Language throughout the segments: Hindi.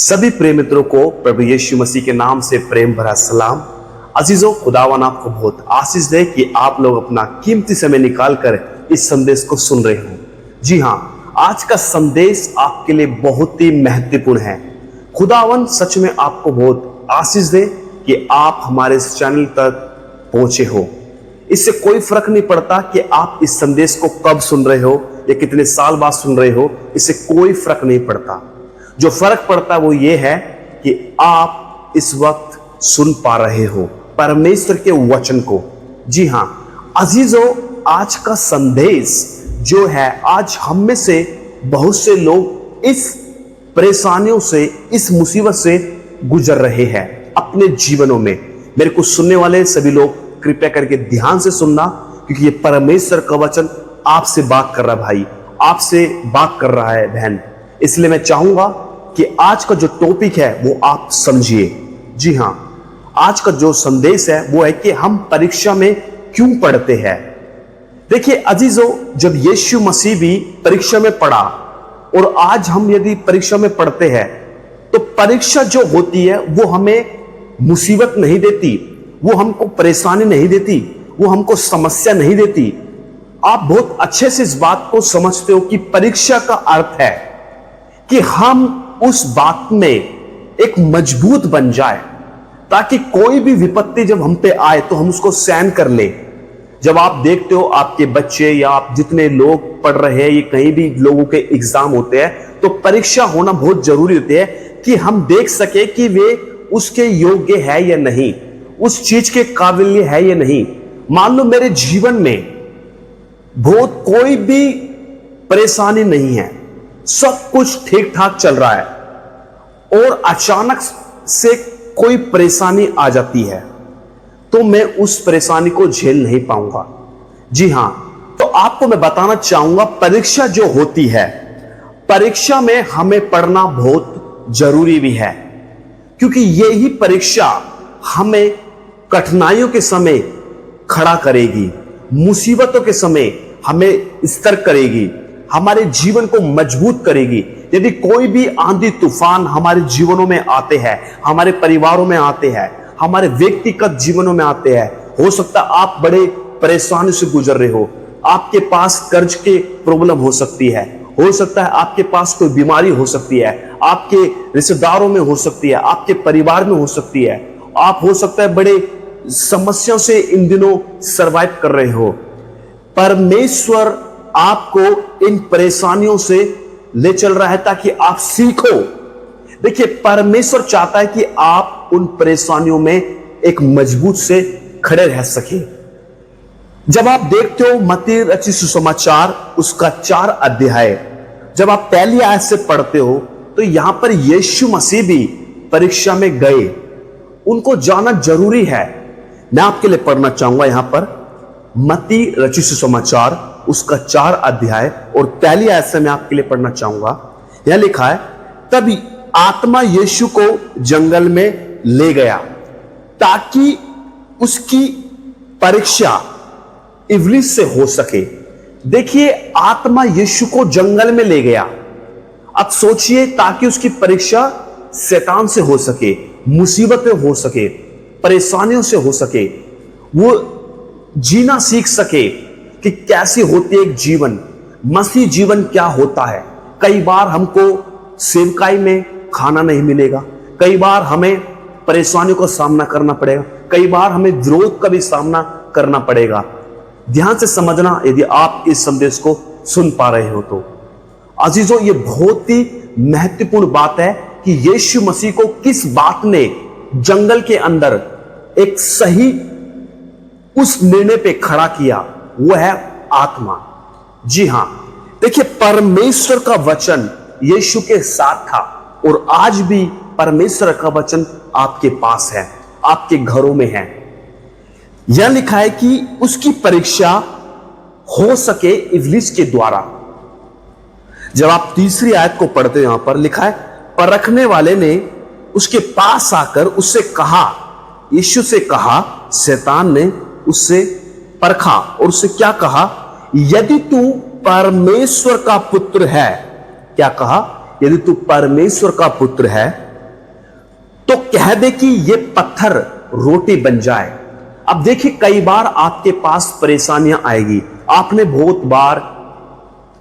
सभी प्रेम मित्रों को प्रभु यीशु मसीह के नाम से प्रेम भरा सलाम। अजीजों, खुदावन आपको बहुत आशीष दे कि आप लोग अपना कीमती समय निकालकर इस संदेश को सुन रहे हो। जी हाँ, आज का संदेश आपके लिए बहुत ही महत्वपूर्ण है। खुदावन सच में आपको बहुत आशीष दे कि आप हमारे इस चैनल तक पहुंचे हो। इससे कोई फर्क नहीं पड़ता कि आप इस संदेश को कब सुन रहे हो या कितने साल बाद सुन रहे हो, इससे कोई फर्क नहीं पड़ता। जो फर्क पड़ता है वो ये है कि आप इस वक्त सुन पा रहे हो परमेश्वर के वचन को। जी हाँ अजीजों, आज का संदेश जो है, आज हम में से बहुत से लोग इस परेशानियों से, इस मुसीबत से गुजर रहे हैं अपने जीवनों में। मेरे को सुनने वाले सभी लोग कृपया करके ध्यान से सुनना, क्योंकि ये परमेश्वर का वचन आपसे बात कर रहा है भाई, आपसे बात कर रहा है बहन। इसलिए मैं चाहूंगा कि आज का जो टॉपिक है वो आप समझिए। जी हाँ, आज का जो संदेश है वो है कि हम परीक्षा में क्यों पढ़ते हैं। देखिए अजीजों, जब यीशु मसीह भी परीक्षा में पढ़ा और आज हम यदि परीक्षा में पढ़ते हैं, तो परीक्षा जो होती है वो हमें मुसीबत नहीं देती, वो हमको परेशानी नहीं देती, वो हमको समस्या नहीं देती। आप बहुत अच्छे से इस बात को समझते हो कि परीक्षा का अर्थ है कि हम उस बात में एक मजबूत बन जाए, ताकि कोई भी विपत्ति जब हम पे आए तो हम उसको सहन कर ले। जब आप देखते हो आपके बच्चे या आप जितने लोग पढ़ रहे हैं, ये कहीं भी लोगों के एग्जाम होते हैं, तो परीक्षा होना बहुत जरूरी होती है कि हम देख सके कि वे उसके योग्य है या नहीं, उस चीज के काबिल है या नहीं। मान लो मेरे जीवन में बहुत कोई भी परेशानी नहीं है, सब कुछ ठीक ठाक चल रहा है, और अचानक से कोई परेशानी आ जाती है, तो मैं उस परेशानी को झेल नहीं पाऊंगा। जी हां, तो आपको मैं बताना चाहूंगा, परीक्षा जो होती है, परीक्षा में हमें पढ़ना बहुत जरूरी भी है, क्योंकि यही परीक्षा हमें कठिनाइयों के समय खड़ा करेगी, मुसीबतों के समय हमें स्तर करेगी, हमारे जीवन को मजबूत करेगी। यदि कोई भी आंधी तूफान हमारे जीवनों में आते हैं, हमारे परिवारों में आते हैं, हमारे व्यक्तिगत जीवनों में आते हैं, हो सकता है आप बड़े परेशानी से गुजर रहे हो, आपके पास कर्ज के प्रॉब्लम हो सकती है, हो सकता है आपके पास कोई बीमारी हो सकती है, आपके रिश्तेदारों में हो सकती है, आपके परिवार में हो सकती है, आप हो सकता है बड़े समस्याओं से इन दिनों सरवाइव कर रहे हो। परमेश्वर आपको इन परेशानियों से ले चल रहा है ताकि आप सीखो। देखिए, परमेश्वर चाहता है कि आप उन परेशानियों में एक मजबूत से खड़े रह सके। जब आप देखते हो मत्ती रचित सुसमाचार उसका 4 अध्याय, जब आप पहली आयत से पढ़ते हो, तो यहां पर यीशु मसीह भी परीक्षा में गए, उनको जाना जरूरी है। मैं आपके लिए पढ़ना चाहूंगा यहां पर मत्ती रचित सुसमाचार उसका 4 अध्याय और पहली आयत से मैं आपके लिए पढ़ना चाहूंगा। यह लिखा है, तभी आत्मा यीशु को जंगल में ले गया ताकि उसकी परीक्षा इब्लीस से हो सके। देखिए, आत्मा यीशु को जंगल में ले गया। अब सोचिए, ताकि उसकी परीक्षा शैतान से हो सके, मुसीबतें हो सके, परेशानियों से हो सके, वो जीना सीख सके कि कैसी होती है एक जीवन, मसीह जीवन क्या होता है। कई बार हमको सेवकाई में खाना नहीं मिलेगा, कई बार हमें परेशानियों का सामना करना पड़ेगा, कई बार हमें विरोध का भी सामना करना पड़ेगा। ध्यान से समझना यदि आप इस संदेश को सुन पा रहे हो तो। अजीजों, ये बहुत ही महत्वपूर्ण बात है कि यीशु मसीह को किस बात ने जंगल के अंदर एक सही उस निर्णय पे खड़ा किया, वो है आत्मा। जी हां, देखिए, परमेश्वर का वचन यीशु के साथ था और आज भी परमेश्वर का वचन आपके पास है, आपके घरों में है। यह लिखा है कि उसकी परीक्षा हो सके इब्लीस के द्वारा। जब आप तीसरी आयत को पढ़ते हो, यहां पर लिखा है, परखने वाले ने उसके पास आकर उससे कहा, यीशु से कहा, शैतान ने उससे परखा और उससे क्या कहा, यदि तू परमेश्वर का पुत्र है। क्या कहा? यदि तू परमेश्वर का पुत्र है तो कह दे कि ये पत्थर रोटी बन जाए। अब देखिए, कई बार आपके पास परेशानियां आएगी। आपने बहुत बार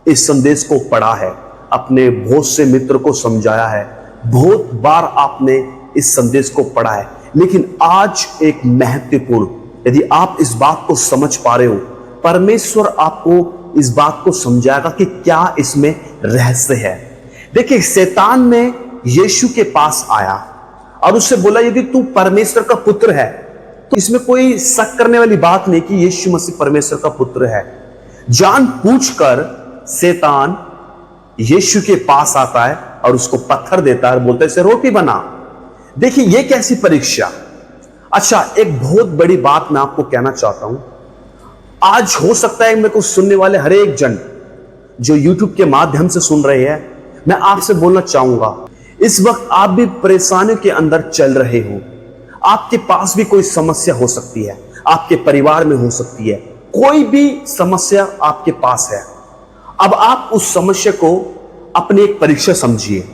इस संदेश को पढ़ा है, अपने बहुत से मित्र को समझाया है, बहुत बार आपने इस संदेश को पढ़ा है, लेकिन आज एक महत्वपूर्ण, यदि आप इस बात को समझ पा रहे हो, परमेश्वर आपको इस बात को समझाएगा कि क्या इसमें रहस्य है। देखिए, शैतान ने यीशु के पास आया और उससे बोला, यदि तू परमेश्वर का पुत्र है, तो इसमें कोई शक करने वाली बात नहीं कि यीशु मसीह परमेश्वर का पुत्र है। जानबूझकर शैतान यीशु के पास आता है और उसको पत्थर देता है और बोलता है इसे रोटी बना। देखिए, यह कैसी परीक्षा। अच्छा, एक बहुत बड़ी बात मैं आपको कहना चाहता हूं। आज हो सकता है मेरे को सुनने वाले हर एक जन जो YouTube के माध्यम से सुन रहे हैं, मैं आपसे बोलना चाहूंगा, इस वक्त आप भी परेशानियों के अंदर चल रहे हो। आपके पास भी कोई समस्या हो सकती है, आपके परिवार में हो सकती है, कोई भी समस्या आपके पास है। अब आप उस समस्या को अपनी एक परीक्षा समझिए।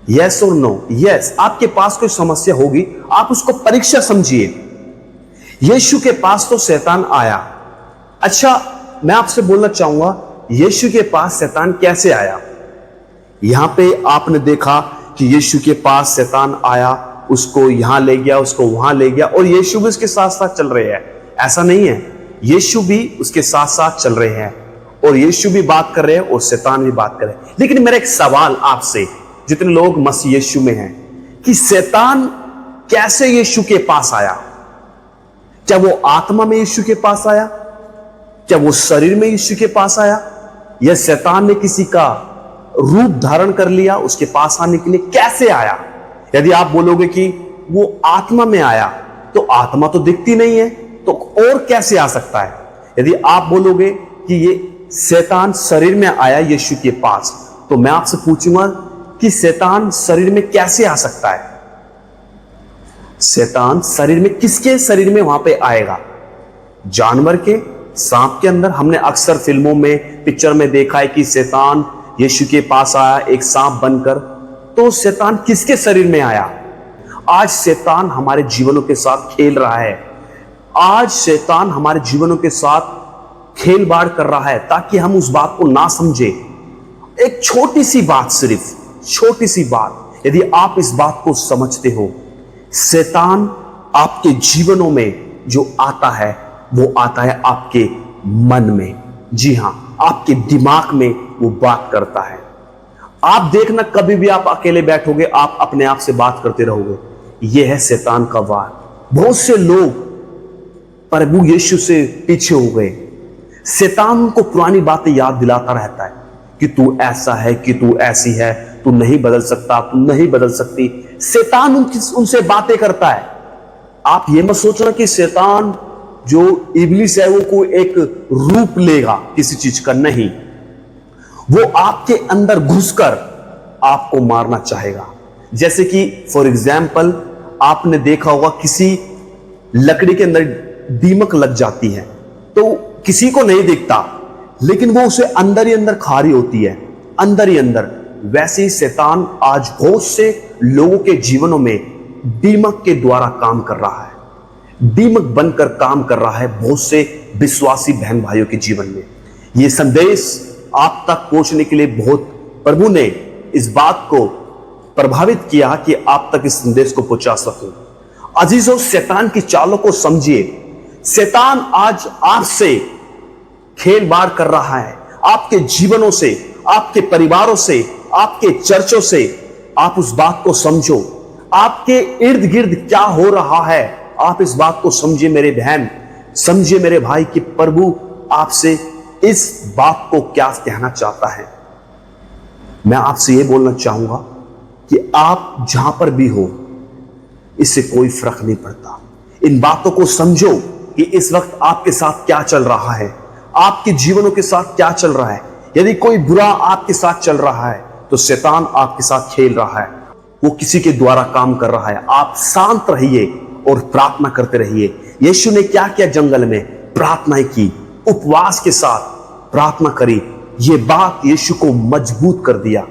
यस और नो? यस, आपके पास कोई समस्या होगी, आप उसको परीक्षा समझिए। यीशु के पास तो शैतान आया। अच्छा, मैं आपसे बोलना चाहूंगा, यीशु के पास शैतान कैसे आया। यहां पे आपने देखा कि यीशु के पास शैतान आया, उसको यहां ले गया, उसको वहां ले गया, और यीशु भी उसके साथ साथ चल रहे हैं। ऐसा नहीं है, यीशु भी उसके साथ साथ चल रहे हैं, और यीशु भी बात कर रहे हैं और शैतान भी बात कर रहे हैं। लेकिन मेरा एक सवाल आपसे, जितने लोग मसीह यीशु में हैं, कि शैतान कैसे यीशु के पास आया। क्या वो आत्मा में यीशु के पास आया? क्या वो शरीर में यीशु के पास आया? या शैतान ने किसी का रूप धारण कर लिया उसके पास आने के लिए? कैसे आया? यदि आप बोलोगे कि वो आत्मा में आया, तो आत्मा तो दिखती नहीं है, तो और कैसे आ सकता है? यदि आप बोलोगे कि ये शैतान शरीर में आया यीशु के पास, तो मैं आपसे पूछूंगा कि शैतान शरीर में कैसे आ सकता है? शैतान शरीर में, किसके शरीर में वहां पे आएगा? जानवर के, सांप के अंदर? हमने अक्सर फिल्मों में, पिक्चर में देखा है कि शैतान यीशु के पास आया एक सांप बनकर। तो शैतान किसके शरीर में आया? आज शैतान हमारे जीवनों के साथ खेल रहा है। आज शैतान हमारे जीवनों के साथ खेलबाड़ कर रहा है ताकि हम उस बात को ना समझे। एक छोटी सी बात, सिर्फ छोटी सी बात, यदि आप इस बात को समझते हो, शैतान आपके जीवनों में जो आता है वो आता है आपके मन में। जी हां, आपके दिमाग में वो बात करता है। आप देखना, कभी भी आप अकेले बैठोगे, आप अपने आप से बात करते रहोगे। यह है शैतान का वार। बहुत से लोग प्रभु यीशु से पीछे हो गए। शैतान उनको पुरानी बातें याद दिलाता रहता है कि तू ऐसा है, कि तू ऐसी है, तू नहीं बदल सकता, तू नहीं बदल सकती। शैतान उनसे बातें करता है। आप ये मत सोचना कि शैतान जो इब्लिस है वो कोई एक रूप लेगा किसी चीज का। नहीं, वो आपके अंदर घुसकर आपको मारना चाहेगा। जैसे कि फॉर एग्जाम्पल, आपने देखा होगा किसी लकड़ी के अंदर दीमक लग जाती है, तो किसी को नहीं दिखता, लेकिन वो उसे अंदर ही अंदर खा रही होती है, अंदर ही अंदर। वैसे ही शैतान आज बहुत से लोगों के जीवनों में दीमक के द्वारा काम कर रहा है, दीमक बनकर काम कर रहा है बहुत से विश्वासी बहन भाइयों के जीवन में। यह संदेश आप तक पहुंचने के लिए बहुत प्रभु ने इस बात को प्रभावित किया कि आप तक इस संदेश को पहुंचा सकूं। अजीजों, शैतान की चालों को समझिए। शैतान आज आपसे खेलबाड़ कर रहा है, आपके जीवनों से, आपके परिवारों से, आपके चर्चों से। आप उस बात को समझो। आपके इर्द गिर्द क्या हो रहा है, आप इस बात को समझिए मेरे बहन, समझिए मेरे भाई, कि प्रभु आपसे इस बात को क्या कहना चाहता है। मैं आपसे यह बोलना चाहूंगा कि आप जहां पर भी हो, इससे कोई फर्क नहीं पड़ता। इन बातों को समझो कि इस वक्त आपके साथ क्या चल रहा है, आपके जीवनों के साथ क्या चल रहा है। यदि कोई बुरा आपके साथ चल रहा है, तो शैतान आपके साथ खेल रहा है, वो किसी के द्वारा काम कर रहा है। आप शांत रहिए और प्रार्थना करते रहिए। यीशु ने क्या किया? जंगल में प्रार्थना की, उपवास के साथ प्रार्थना करी। ये बात यीशु को मजबूत कर दिया।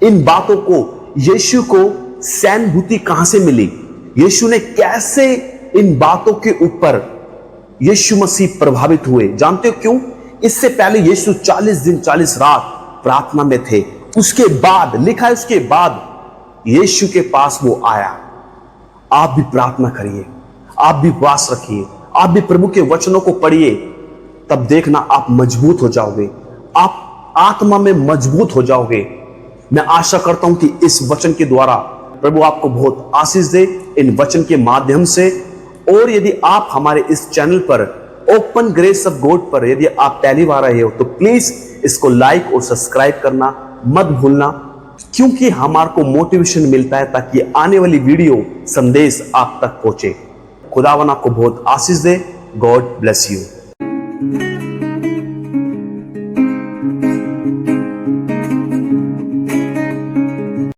इन बातों को यीशु को सहानुभूति कहां से मिली, यीशु ने कैसे इन बातों के ऊपर यीशु मसीह प्रभावित हुए। जानते हो क्यों? इससे पहले यीशु 40 दिन 40 रात प्रार्थना में थे। उसके बाद लिखा है, उसके बाद यीशु के पास वो आया। आप भी प्रार्थना करिए, आप भी उपवास रखिए, आप भी प्रभु के वचनों को पढ़िए, तब देखना आप मजबूत हो जाओगे, आप आत्मा में मजबूत हो जाओगे। मैं आशा करता हूं कि इस वचन के द्वारा प्रभु आपको बहुत आशीष दे इन वचन के माध्यम से। और यदि आप हमारे इस चैनल पर ओपन ग्रेस ऑफ गॉड पर यदि आप पहली बार आए हो तो प्लीज इसको लाइक और सब्सक्राइब करना मत भूलना, क्योंकि हमारे को मोटिवेशन मिलता है ताकि आने वाली वीडियो संदेश आप तक पहुंचे। खुदावन आपको बहुत आशीष दे। God bless you.